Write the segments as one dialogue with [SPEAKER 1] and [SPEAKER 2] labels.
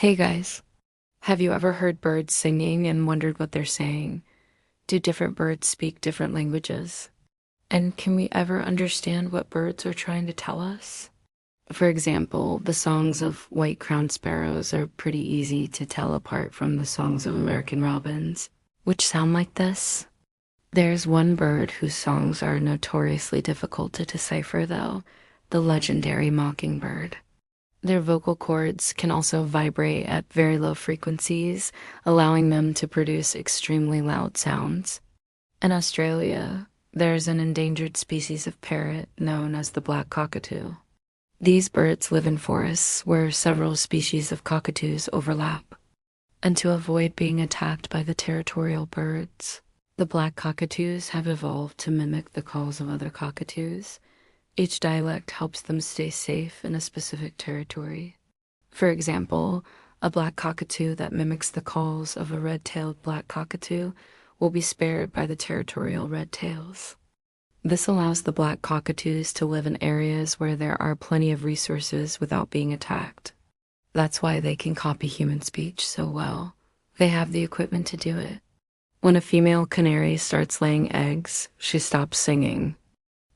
[SPEAKER 1] Hey guys, have you ever heard birds singing and wondered what they're saying? Do different birds speak different languages? And can we ever understand what birds are trying to tell us? For example, the songs of white-crowned sparrows are pretty easy to tell apart from the songs of American robins, which sound like this. There's one bird whose songs are notoriously difficult to decipher, though, the legendary mockingbird. Their vocal cords can also vibrate at very low frequencies, allowing them to produce extremely loud sounds. In Australia, there's an endangered species of parrot known as the black cockatoo. These birds live in forests where several species of cockatoos overlap. And to avoid being attacked by the territorial birds, the black cockatoos have evolved to mimic the calls of other cockatoos. Each dialect helps them stay safe in a specific territory. For example, a black cockatoo that mimics the calls of a red-tailed black cockatoo will be spared by the territorial red-tails. This allows the black cockatoos to live in areas where there are plenty of resources without being attacked. That's why they can copy human speech so well. They have the equipment to do it. When a female canary starts laying eggs, she stops singing.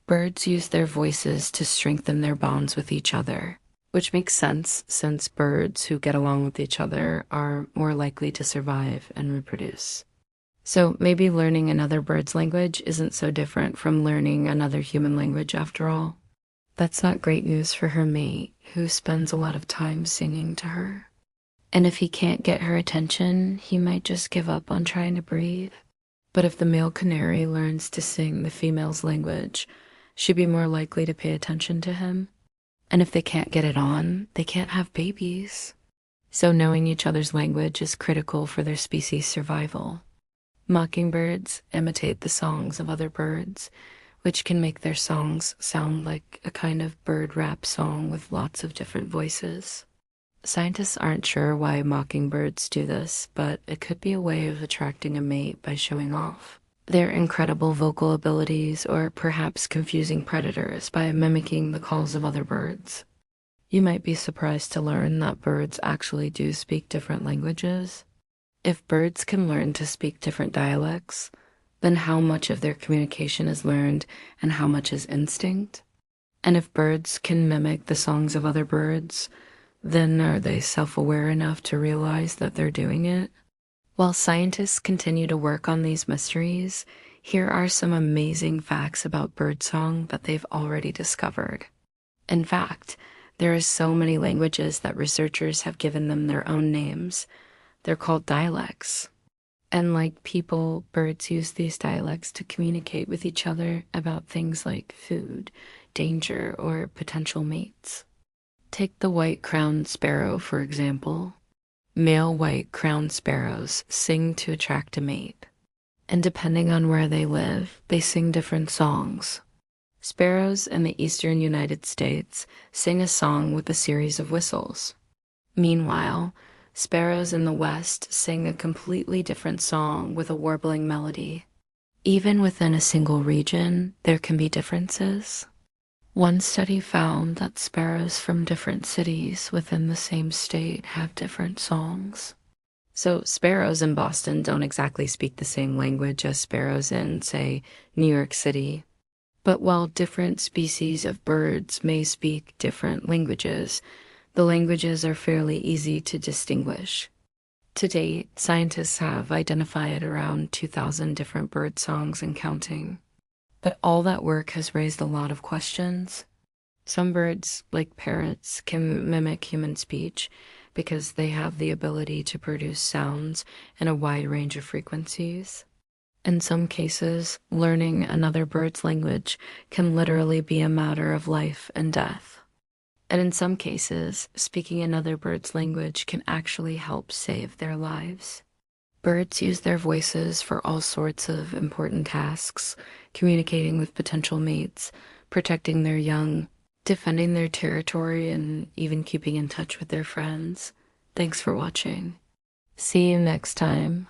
[SPEAKER 1] Birds use their voices to strengthen their bonds with each other, which makes sense since birds who get along with each other are more likely to survive and reproduce. So maybe learning another bird's language isn't so different from learning another human language after all. That's not great news for her mate, who spends a lot of time singing to her. And if he can't get her attention, he might just give up on trying to breathe. But if the male canary learns to sing the female's language, she'd be more likely to pay attention to him. And if they can't get it on, they can't have babies. So knowing each other's language is critical for their species' survival. Mockingbirds imitate the songs of other birds, which can make their songs sound like a kind of bird rap song with lots of different voices. Scientists aren't sure why mockingbirds do this, but it could be a way of attracting a mate by showing off their incredible vocal abilities, or perhaps confusing predators by mimicking the calls of other birds. You might be surprised to learn that birds actually do speak different languages. If birds can learn to speak different dialects, then how much of their communication is learned and how much is instinct? And if birds can mimic the songs of other birds, then are they self-aware enough to realize that they're doing it? While scientists continue to work on these mysteries, here are some amazing facts about birdsong that they've already discovered. In fact, there are so many languages that researchers have given them their own names. They're called dialects. And like people, birds use these dialects to communicate with each other about things like food, danger, or potential mates. Take the white-crowned sparrow, for example. Male white-crowned sparrows sing to attract a mate, and depending on where they live, they sing different songs. Sparrows in the eastern United States sing a song with a series of whistles. Meanwhile, sparrows in the west sing a completely different song with a warbling melody. Even within a single region, there can be differences. One study found that sparrows from different cities within the same state have different songs. So sparrows in Boston don't exactly speak the same language as sparrows in, say, New York City. But while different species of birds may speak different languages, the languages are fairly easy to distinguish. To date, scientists have identified around 2,000 different bird songs and counting. But all that work has raised a lot of questions. Some birds, like parrots, can mimic human speech because they have the ability to produce sounds in a wide range of frequencies. In some cases, learning another bird's language can literally be a matter of life and death. And in some cases, speaking another bird's language can actually help save their lives. Birds use their voices for all sorts of important tasks, communicating with potential mates, protecting their young, defending their territory, and even keeping in touch with their friends. Thanks for watching. See you next time.